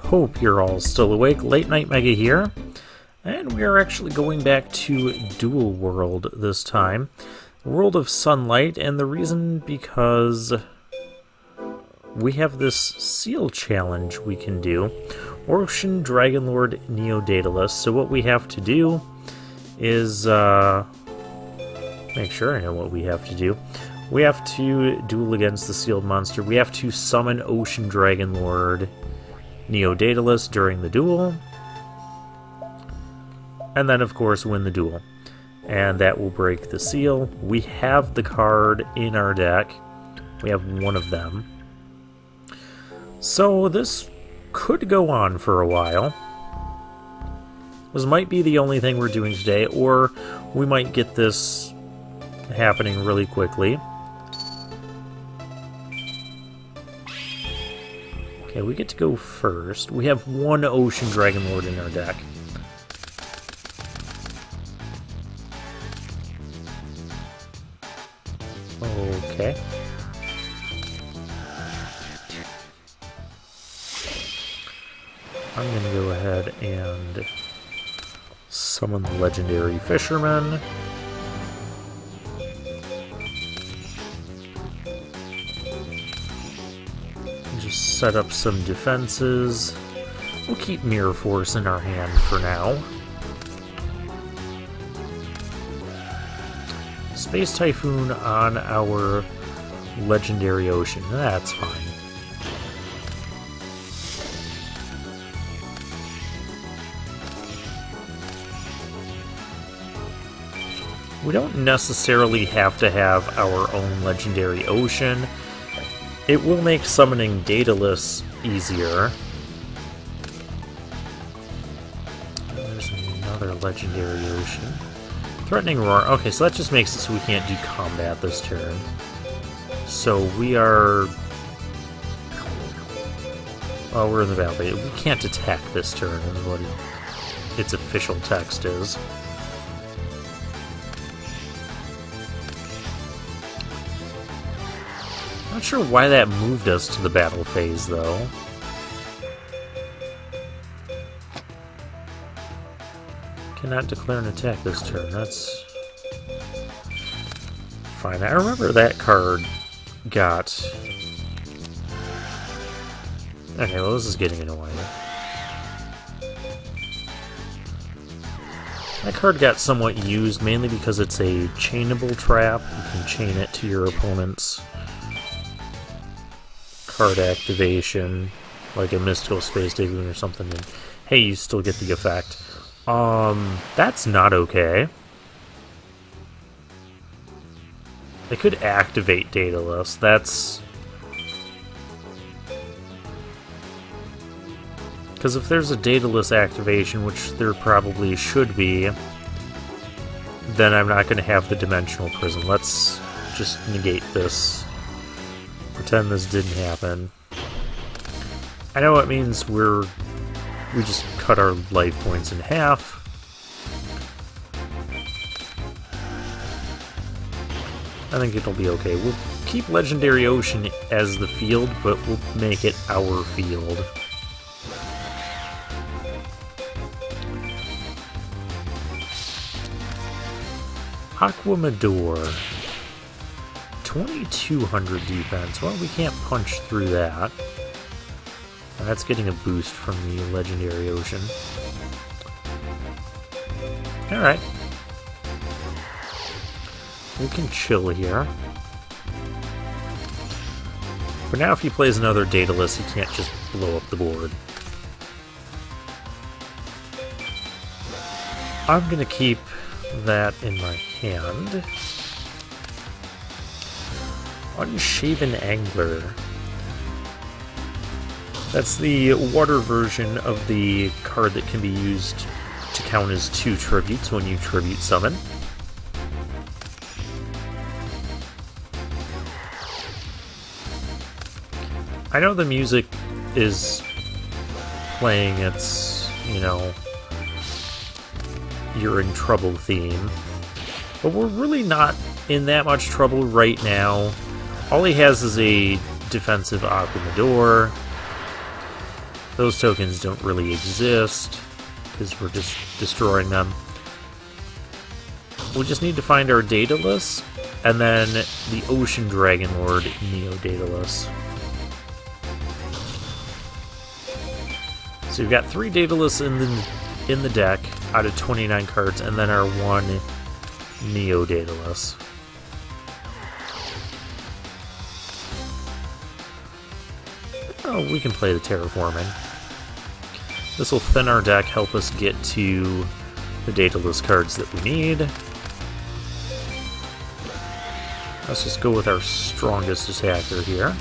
Hope you're all still awake. Late Night Mega here. And we are actually going back to Duel World this time. World of Sunlight, and the reason because we have this seal challenge we can do. Ocean Dragon Lord Neo Daedalus. So what we have to do is, make sure I know what we have to do. We have to duel against the sealed monster. We have to summon Ocean Dragon Lord Neo Daedalus during the duel. And then, of course, win the duel. And that will break the seal. We have the card in our deck. We have one of them. So this could go on for a while. This might be the only thing we're doing today, or we might get this happening really quickly. Okay, we get to go first. We have one Ocean Dragon Lord in our deck. Okay. I'm gonna go ahead and summon the legendary fisherman. Just set up some defenses. We'll keep Mirror Force in our hand for now. Space Typhoon on our legendary ocean. That's fine. We don't necessarily have to have our own legendary ocean. It will make summoning Daedalus easier. There's another legendary ocean. Threatening Roar. Okay, so that just makes it so we can't do combat this turn. So we are... Oh, we're in the battle phase. We can't attack this turn, is what its official text is. Not sure why that moved us to the battle phase, though. Cannot declare an attack this turn. That's fine. I remember that card got... Okay, well, this is getting annoying. That card got somewhat used, mainly because it's a chainable trap. You can chain it to your opponent's card activation, like a Mystical Space Typhoon or something, and hey, you still get the effect. That's not okay. They could activate Daedalus. That's... Because if there's a Daedalus activation, which there probably should be, then I'm not going to have the Dimensional Prism. Let's just negate this. Pretend this didn't happen. I know it means we just cut our life points in half. I think it'll be okay. We'll keep Legendary Ocean as the field, but we'll make it our field. Aquamador. 2200 defense. Well, we can't punch through that. That's getting a boost from the Legendary Ocean. Alright. We can chill here. But now if he plays another Daedalus, he can't just blow up the board. I'm gonna keep that in my hand. Unshaven Angler. That's the water version of the card that can be used to count as 2 tributes when you tribute summon. I know the music is playing its, you know, you're in trouble theme, but we're really not in that much trouble right now. All he has is a defensive Aquamador. Those tokens don't really exist because we're just destroying them. We just need to find our Daedalus and then the Ocean Dragon Lord, Daedalus. So we've got 3 Daedalus in the deck out of 29 cards, and then our 1 Daedalus. Oh, we can play the Terraforming. This will thin our deck, help us get to the Daedalus cards that we need. Let's just go with our strongest attacker here.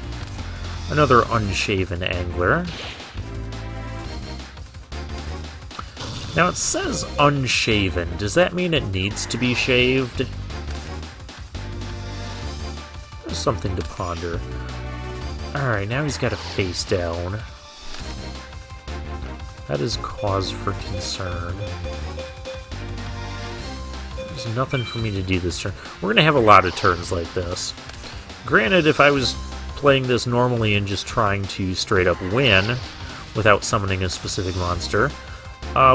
Another Unshaven Angler. Now it says unshaven. Does that mean it needs to be shaved? There's something to ponder. Alright, now he's got a face down. That is cause for concern. There's nothing for me to do this turn. We're going to have a lot of turns like this. Granted, if I was playing this normally and just trying to straight up win without summoning a specific monster,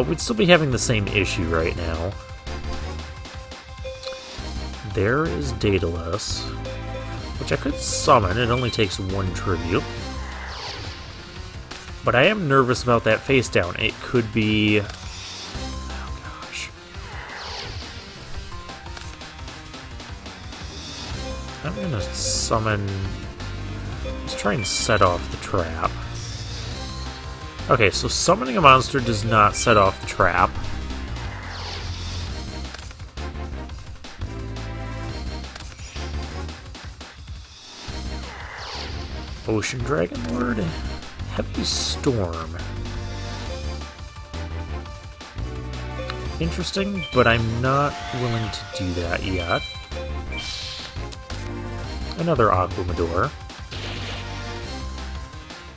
we'd still be having the same issue right now. There is Daedalus, which I could summon. It only takes 1 tribute. But I am nervous about that face down. It could be... Oh, gosh. I'm going to summon... Let's try and set off the trap. Okay, so summoning a monster does not set off the trap. Ocean Dragon Lord, Heavy Storm. Interesting, but I'm not willing to do that yet. Another Aquamador.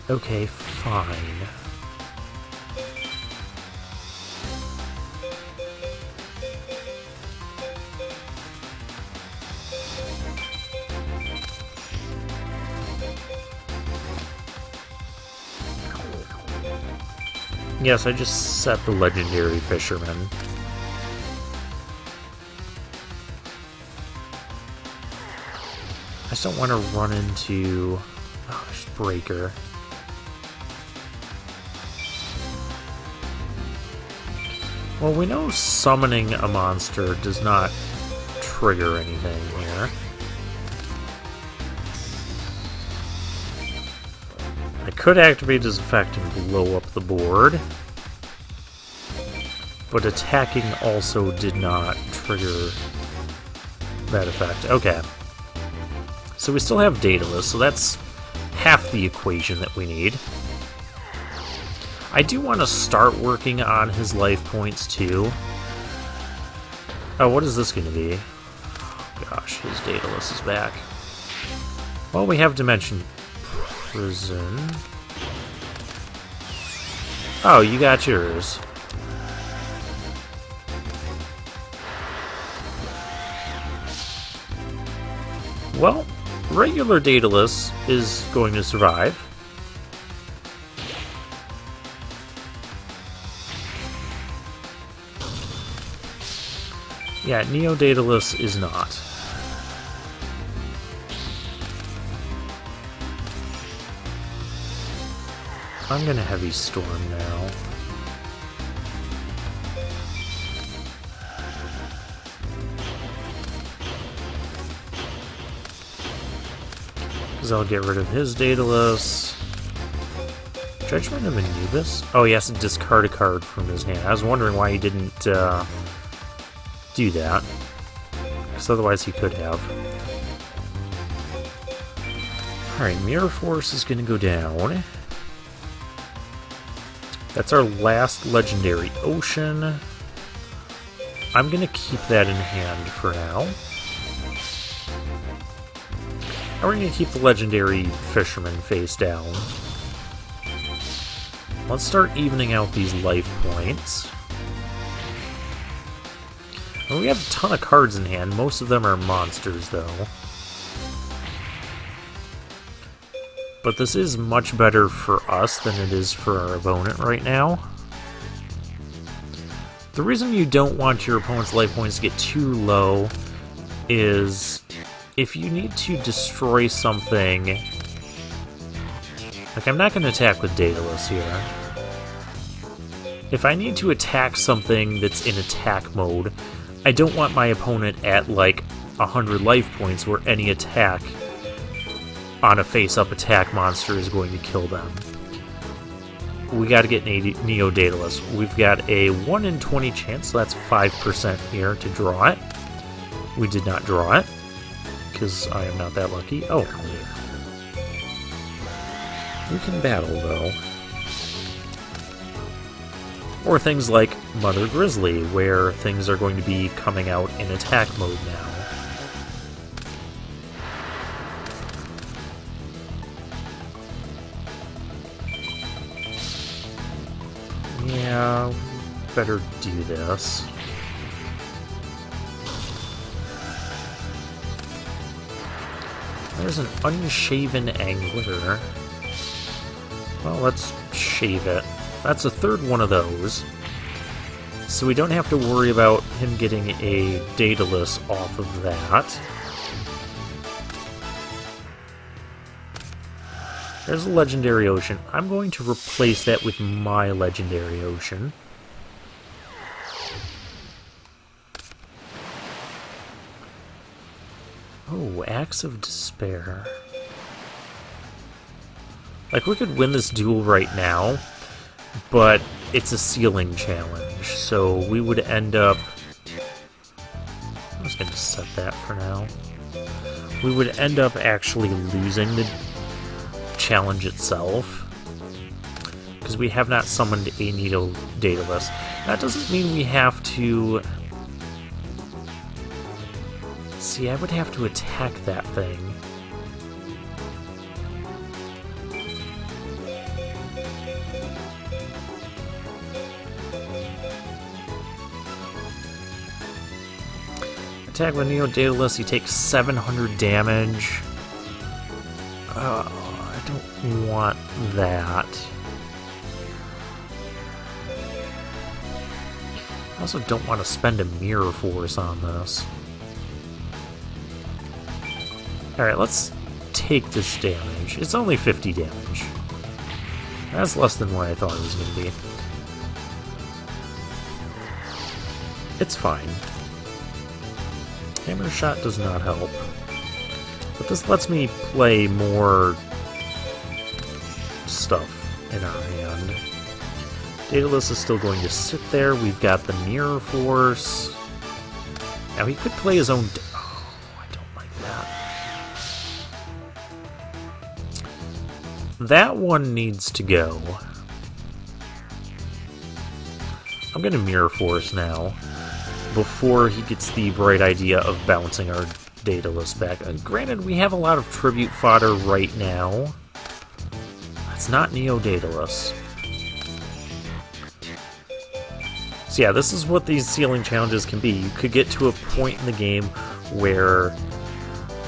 Okay, fine. Yes, I just set the Legendary Fisherman. I just don't want to run into... Oh, there's Breaker. Well, we know summoning a monster does not trigger anything here. I could activate his effect and blow up the board, but attacking also did not trigger that effect. Okay. So we still have Daedalus, so that's half the equation that we need. I do want to start working on his life points too. Oh, what is this going to be? Oh, gosh, his Daedalus is back. Well, we have Dimension Prison. Oh, you got yours. Well, regular Daedalus is going to survive. Yeah, Daedalus is not. I'm gonna Heavy Storm now. Because I'll get rid of his Daedalus. Judgment of Anubis? Oh, he has to discard a card from his hand. I was wondering why he didn't do that. Because otherwise he could have. Alright, Mirror Force is going to go down. That's our last legendary Ocean. I'm going to keep that in hand for now. And we're going to keep the legendary Fisherman face down. Let's start evening out these life points. And we have a ton of cards in hand. Most of them are monsters, though. But this is much better for us than it is for our opponent right now. The reason you don't want your opponent's life points to get too low is if you need to destroy something... Like, I'm not going to attack with Daedalus here. If I need to attack something that's in attack mode, I don't want my opponent at, like, 100 life points where any attack on a face-up attack monster is going to kill them. We got to get Neo Daedalus. We've got a 1 in 20 chance, so that's 5% here to draw it. We did not draw it, because I am not that lucky. Oh, we can battle, though. Or things like Mother Grizzly, where things are going to be coming out in attack mode now. Yeah, better do this. There's an unshaven angler. Well, let's shave it. That's a third one of those. So we don't have to worry about him getting a Daedalus off of that. There's a Legendary Ocean. I'm going to replace that with my Legendary Ocean. Oh, Acts of Despair. Like, we could win this duel right now, but it's a sealing challenge, so we would end up... I'm just going to set that for now. We would end up actually losing the challenge itself, because we have not summoned a Neo Daedalus. That doesn't mean we have to... See, I would have to attack that thing. Attack with Neo Daedalus, you take 700 damage. I don't want that. I also don't want to spend a Mirror Force on this. Alright, let's take this damage. It's only 50 damage. That's less than what I thought it was going to be. It's fine. Hammer Shot does not help. But this lets me play more stuff in our hand. Daedalus is still going to sit there. We've got the Mirror Force. Now he could play his own... Oh, I don't like that. That one needs to go. I'm going to Mirror Force now, before he gets the bright idea of bouncing our Daedalus back. Granted, we have a lot of tribute fodder right now. That's not Neo Daedalus. So yeah, this is what these sealing challenges can be. You could get to a point in the game where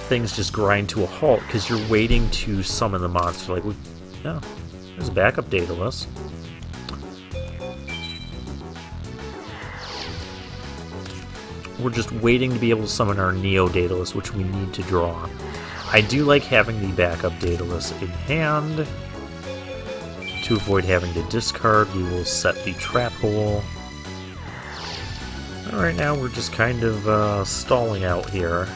things just grind to a halt because you're waiting to summon the monster. Like, yeah, there's a backup Daedalus. We're just waiting to be able to summon our Neo Daedalus, which we need to draw. I do like having the backup Daedalus in hand. To avoid having to discard, we will set the trap hole. Alright, now we're just kind of stalling out here.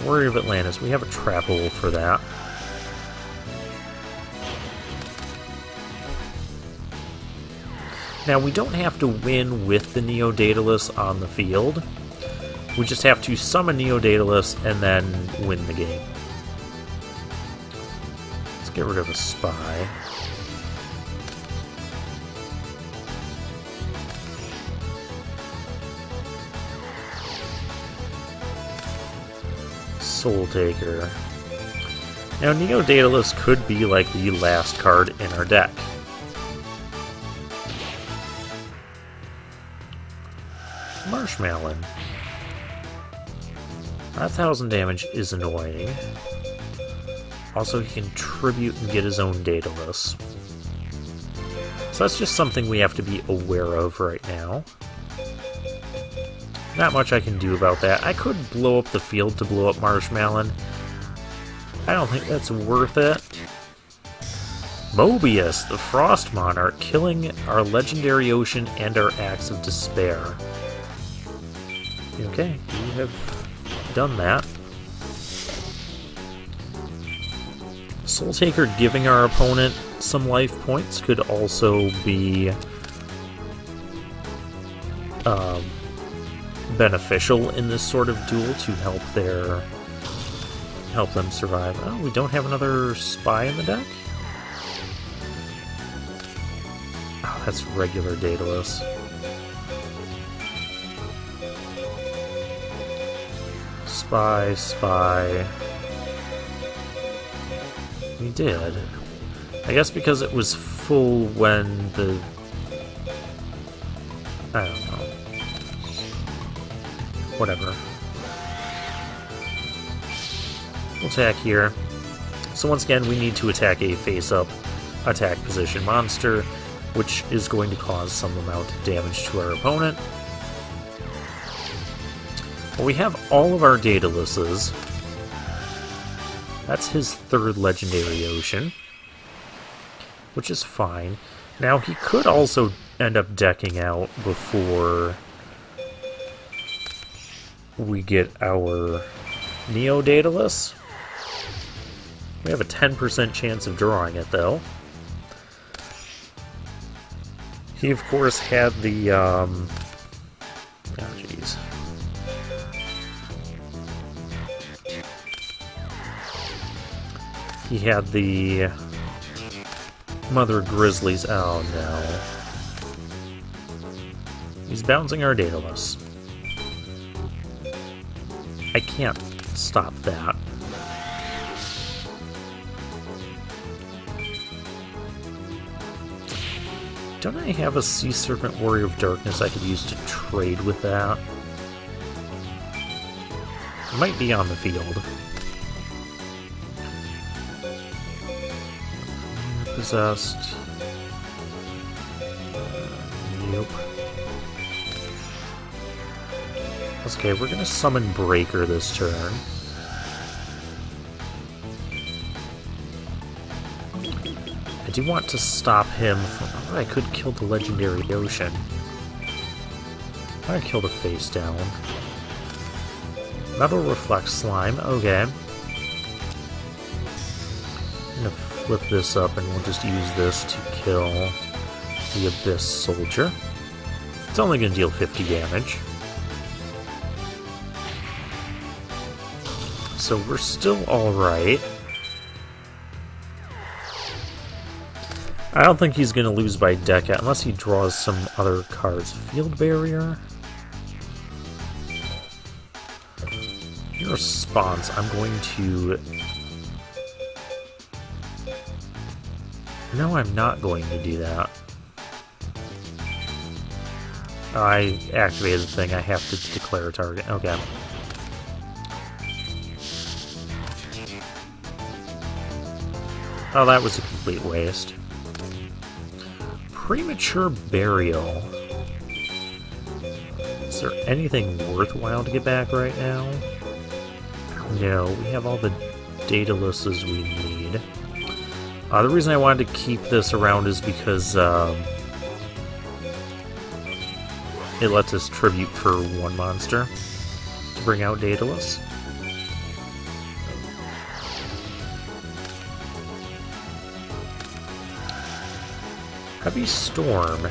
Warrior of Atlantis, we have a trap hole for that. Now, we don't have to win with the Neo Daedalus on the field. We just have to summon Neo Daedalus and then win the game. Let's get rid of a spy. Soul Taker. Now, Neo Daedalus could be like the last card in our deck. Marshmallow. 1,000 damage is annoying. Also, he can tribute and get his own Daedalus. So that's just something we have to be aware of right now. Not much I can do about that. I could blow up the field to blow up Marshmallow. I don't think that's worth it. Mobius, the Frost Monarch, killing our Legendary Ocean and our Axe of Despair. Okay, you have done that. Soul Taker giving our opponent some life points could also be beneficial in this sort of duel to help them survive. Oh, we don't have another spy in the deck? Oh, that's regular Daedalus. Spy. We did. I guess because it was full when the... I don't know. Whatever. We'll attack here. So once again, we need to attack a face-up attack position monster, which is going to cause some amount of damage to our opponent. Well, we have all of our Daedaluses. That's his third Legendary Ocean, which is fine. Now, he could also end up decking out before we get our Neo Daedalus. We have a 10% chance of drawing it, though. He, of course, had the, oh, jeez. He had the Mother Grizzlies. Oh, no. He's bouncing our Daedalus. I can't stop that. Don't I have a Sea Serpent Warrior of Darkness I could use to trade with that? It might be on the field. Possessed. Nope. Okay, we're gonna summon Breaker this turn. I do want to stop him from... Oh, I could kill the Legendary Ocean. I kill the face down. Metal Reflect Slime, okay. I'm gonna flip this up and we'll just use this to kill the Abyss Soldier. It's only gonna deal 50 damage. So we're still alright. I don't think he's going to lose by deck unless he draws some other cards. Field Barrier? In response, I'm going to... No, I'm not going to do that. I activated the thing. I have to declare a target. Okay. Oh, that was a complete waste. Premature Burial. Is there anything worthwhile to get back right now? No, we have all the Daedaluses we need. The reason I wanted to keep this around is because it lets us tribute for one monster to bring out Daedalus. Heavy Storm.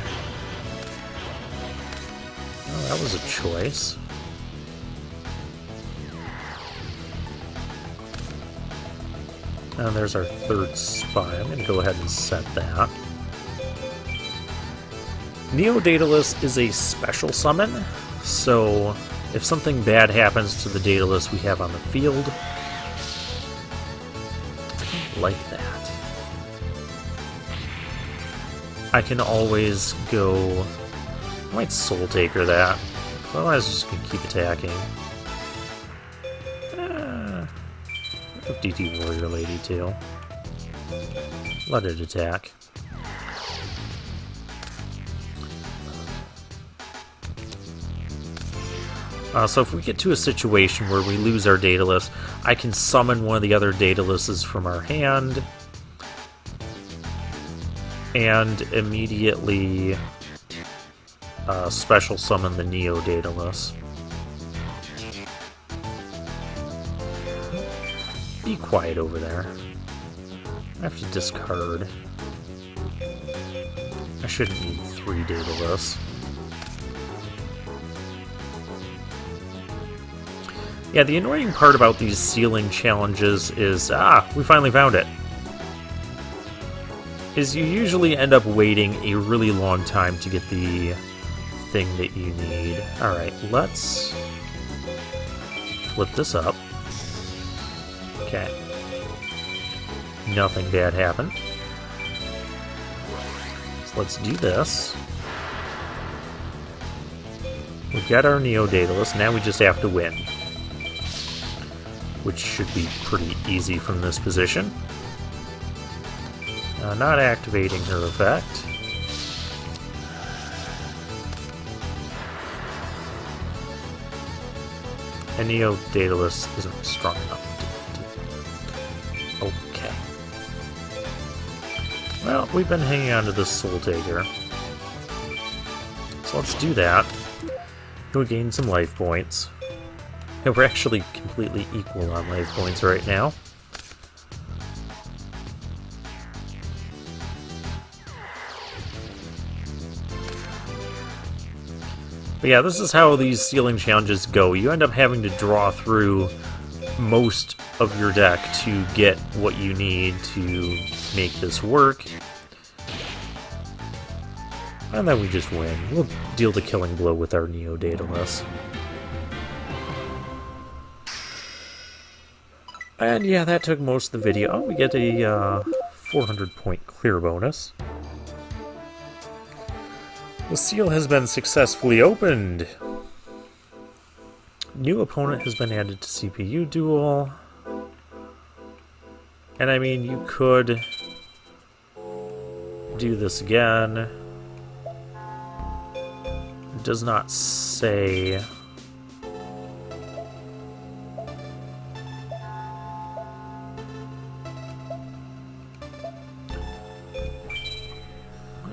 Oh, that was a choice. And there's our third spy. I'm going to go ahead and set that. Neo Daedalus is a special summon, so if something bad happens to the Daedalus we have on the field, I don't like that. I can always go... I might Soul Taker that. Otherwise, I'm just going to keep attacking. FDT Warrior Lady too. Let it attack. So if we get to a situation where we lose our Daedalus, I can summon one of the other Daedaluses from our hand and immediately special summon the Neo Daedalus. Be quiet over there. I have to discard. I shouldn't need 3 Daedalus. Yeah, the annoying part about these sealing challenges is, we finally found it. Is you usually end up waiting a really long time to get the thing that you need. Alright, let's flip this up. Okay. Nothing bad happened. So let's do this. We've got our Neo Daedalus, now we just have to win. Which should be pretty easy from this position. Not activating her effect. And Neo Daedalus isn't strong enough to... Okay. Well, we've been hanging on to this Soul Taker. So let's do that. We'll gain some life points. And we're actually completely equal on life points right now. But yeah, this is how these sealing challenges go. You end up having to draw through most of your deck to get what you need to make this work. And then we just win. We'll deal the killing blow with our Neo Daedalus. And yeah, that took most of the video. Oh, we get a 400-point clear bonus. The seal has been successfully opened. New opponent has been added to CPU duel. And I mean, you could do this again. It does not say...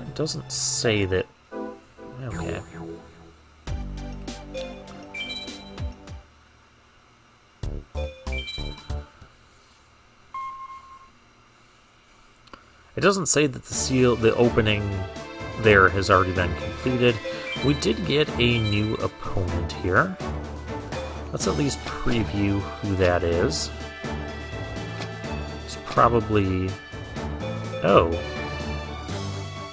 It doesn't say that... Okay. It doesn't say that the opening there has already been completed. We did get a new opponent here. Let's at least preview who that is. It's probably... Oh.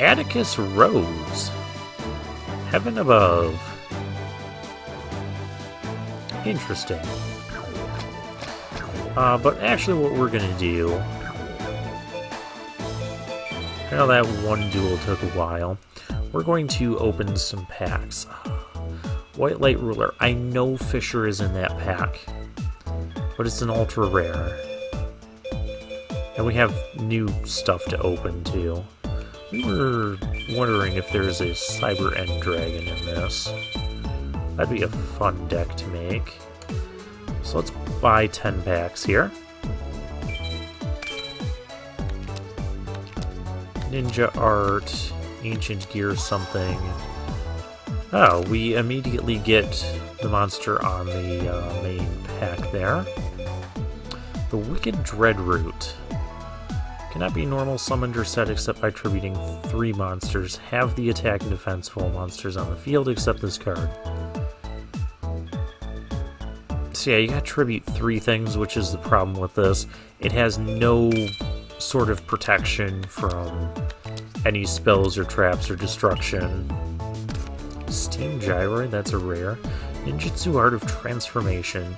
Atticus Rose. Heaven above. Interesting. But actually what we're gonna do... I know that one duel took a while. We're going to open some packs. White Light Ruler. I know Fisher is in that pack, but it's an ultra rare. And we have new stuff to open too. We were wondering if there's a Cyber End Dragon in this. That'd be a fun deck to make. So let's buy 10 packs here. Ninja Art, Ancient Gear something. Oh, we immediately get the monster on the main pack there. The Wicked Dreadroot. Cannot be normal summoned or set except by attributing 3 monsters. Have the attack and defense of all monsters on the field except this card. So yeah, you gotta tribute 3 things, which is the problem with this. It has no sort of protection from any spells or traps or destruction. Steam Gyroid, that's a rare. Ninjutsu Art of Transformation.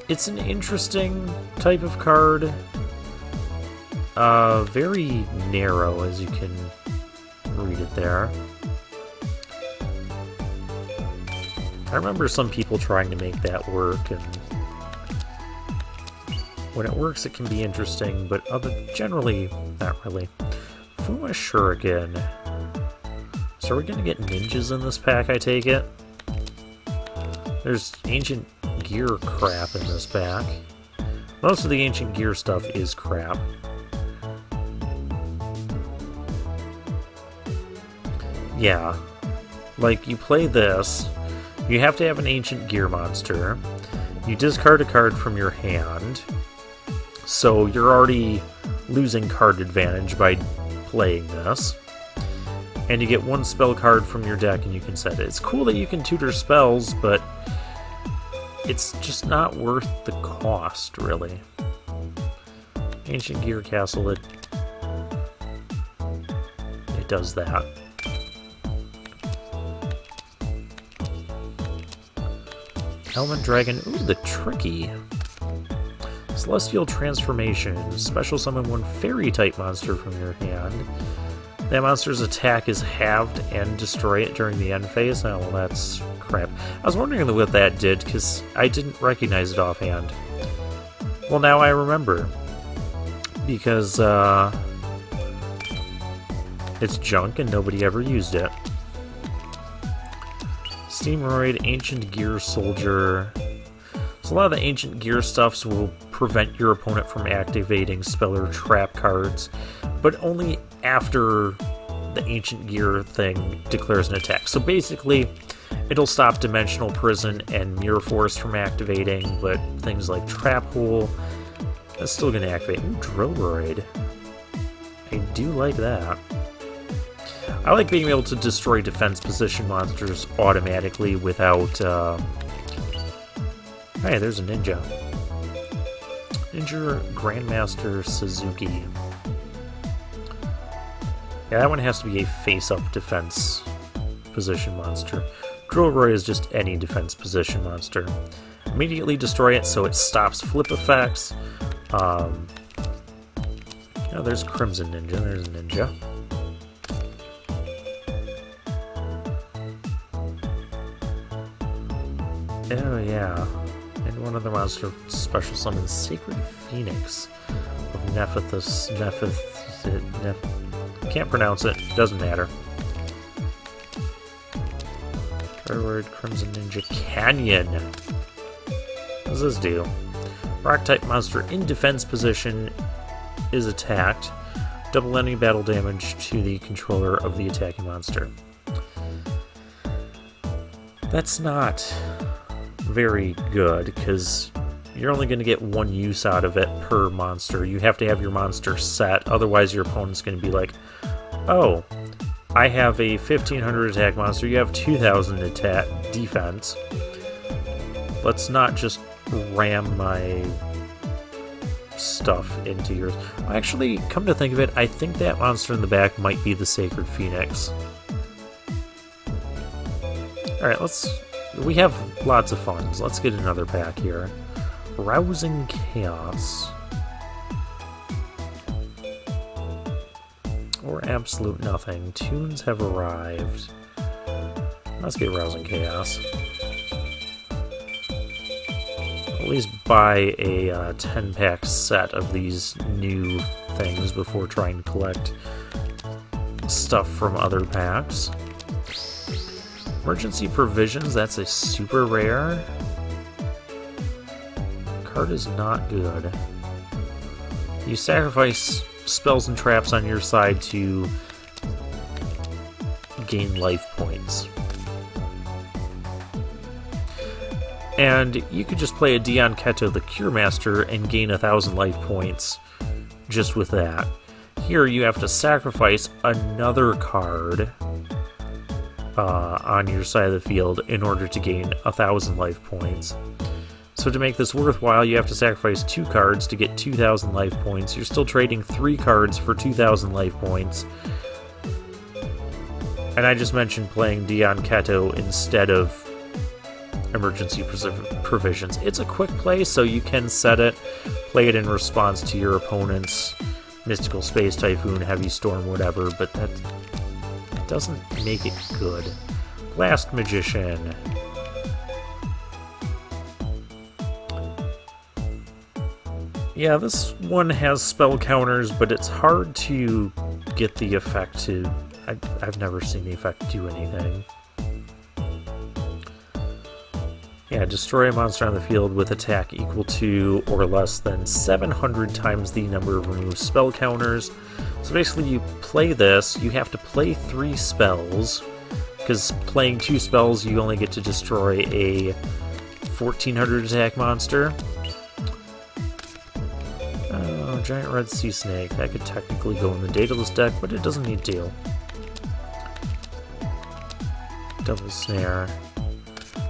It's an interesting type of card. Very narrow, as you can read it there. I remember some people trying to make that work, and When it works, it can be interesting, but generally, not really. Fuma Shuriken. So are we gonna get ninjas in this pack, I take it? There's ancient gear crap in this pack. Most of the ancient gear stuff is crap. Yeah. Like, you play this, you have to have an ancient gear monster. You discard a card from your hand. So you're already losing card advantage by playing this. And you get one spell card from your deck and you can set it. It's cool that you can tutor spells, but it's just not worth the cost, really. Ancient Gear Castle, it does that. Element Dragon, ooh, the Tricky. Celestial Transformation, special summon one fairy-type monster from your hand. That monster's attack is halved and destroy it during the end phase. Oh, well, that's crap. I was wondering what that did, because I didn't recognize it offhand. Well, now I remember. Because, it's junk and nobody ever used it. Steamroid, Ancient Gear Soldier. So a lot of the Ancient Gear stuffs will prevent your opponent from activating spell or trap cards, but only after the Ancient Gear thing declares an attack. So basically, it'll stop Dimensional Prison and Mirror Force from activating, but things like Trap Hole, that's still going to activate. Ooh, Drillroid. I do like that. I like being able to destroy defense position monsters automatically without... Hey, there's a ninja. Ninja Grandmaster Suzuki. Yeah, that one has to be a face-up defense position monster. Drillroid is just any defense position monster. Immediately destroy it so it stops flip effects. Oh, there's Crimson Ninja. There's a ninja. Oh, yeah. And one other monster special summons Sacred Phoenix of Nephthys. Can't pronounce it. Doesn't matter. Forward Crimson Ninja Canyon. What does this do? Rock type monster in defense position is attacked. Double any battle damage to the controller of the attacking monster. That's not very good, because you're only going to get one use out of it per monster. You have to have your monster set, otherwise your opponent's going to be like, oh, I have a 1500 attack monster, you have 2000 attack defense. Let's not just ram my stuff into yours. Actually, come to think of it, I think that monster in the back might be the Sacred Phoenix. Alright, we have lots of funds. Let's get another pack here. Rousing Chaos. Or Absolute Nothing. Tunes have arrived. Let's get Rousing Chaos. At least buy a 10-pack set of these new things before trying to collect stuff from other packs. Emergency Provisions, that's a super rare. Card is not good. You sacrifice spells and traps on your side to gain life points. And you could just play a Dion Keto the Cure Master and gain 1,000 life points just with that. Here you have to sacrifice another card on your side of the field in order to gain 1,000 life points. So to make this worthwhile, you have to sacrifice 2 cards to get 2,000 life points. You're still trading 3 cards for 2,000 life points. And I just mentioned playing Dion Keto instead of Emergency Provisions. It's a quick play, so you can set it, play it in response to your opponent's Mystical Space Typhoon, Heavy Storm, whatever, but that doesn't make it good. Blast Magician. Yeah, this one has spell counters, but it's hard to get the effect to... I've never seen the effect do anything. Yeah, destroy a monster on the field with attack equal to or less than 700 times the number of removed spell counters. So basically you play this, you have to play 3 spells, because playing 2 spells you only get to destroy a 1400 attack monster. Oh, giant red sea snake. That could technically go in the Daedalus deck, but it doesn't need to. Double snare.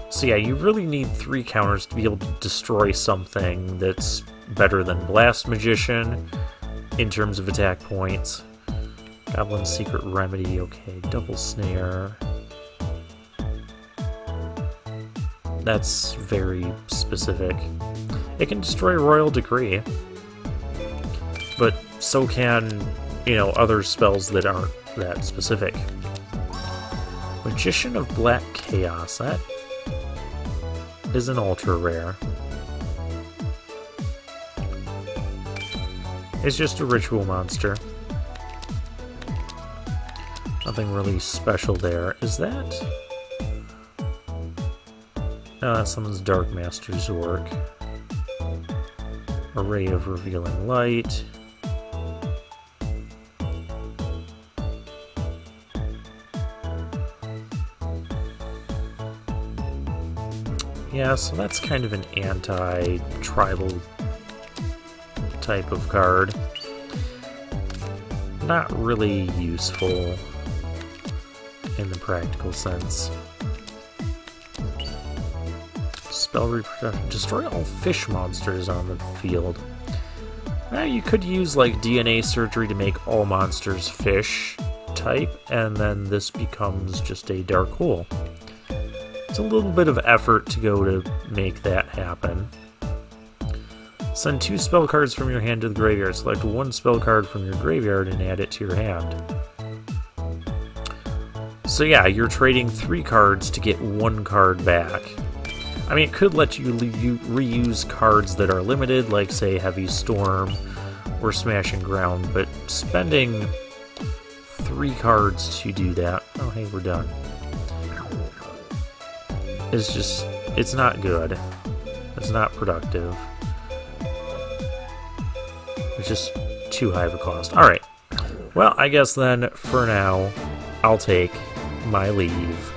So yeah, you really need 3 counters to be able to destroy something that's better than Blast Magician in terms of attack points. Goblin's Secret Remedy, okay, double snare. That's very specific. It can destroy Royal Decree, but so can, other spells that aren't that specific. Magician of Black Chaos, that is an ultra rare. It's just a ritual monster. Nothing really special there. Is that? No, that's someone's Dark Master's work. Array of Revealing Light. Yeah, so that's kind of an anti-tribal type of card. Not really useful in the practical sense. Spell reproduction. Destroy all fish monsters on the field. Now you could use like DNA surgery to make all monsters fish type, and then this becomes just a dark hole. It's a little bit of effort to go to make that happen. Send 2 spell cards from your hand to the graveyard. Select 1 spell card from your graveyard and add it to your hand. So yeah, you're trading 3 cards to get 1 card back. I mean, it could let you reuse cards that are limited, like, say, Heavy Storm or Smash and Ground, but spending 3 cards to do that... Oh, hey, we're done. It's just... It's not good. It's not productive. It's just too high of a cost. Alright. Well, I guess then, for now, I'll take my leave.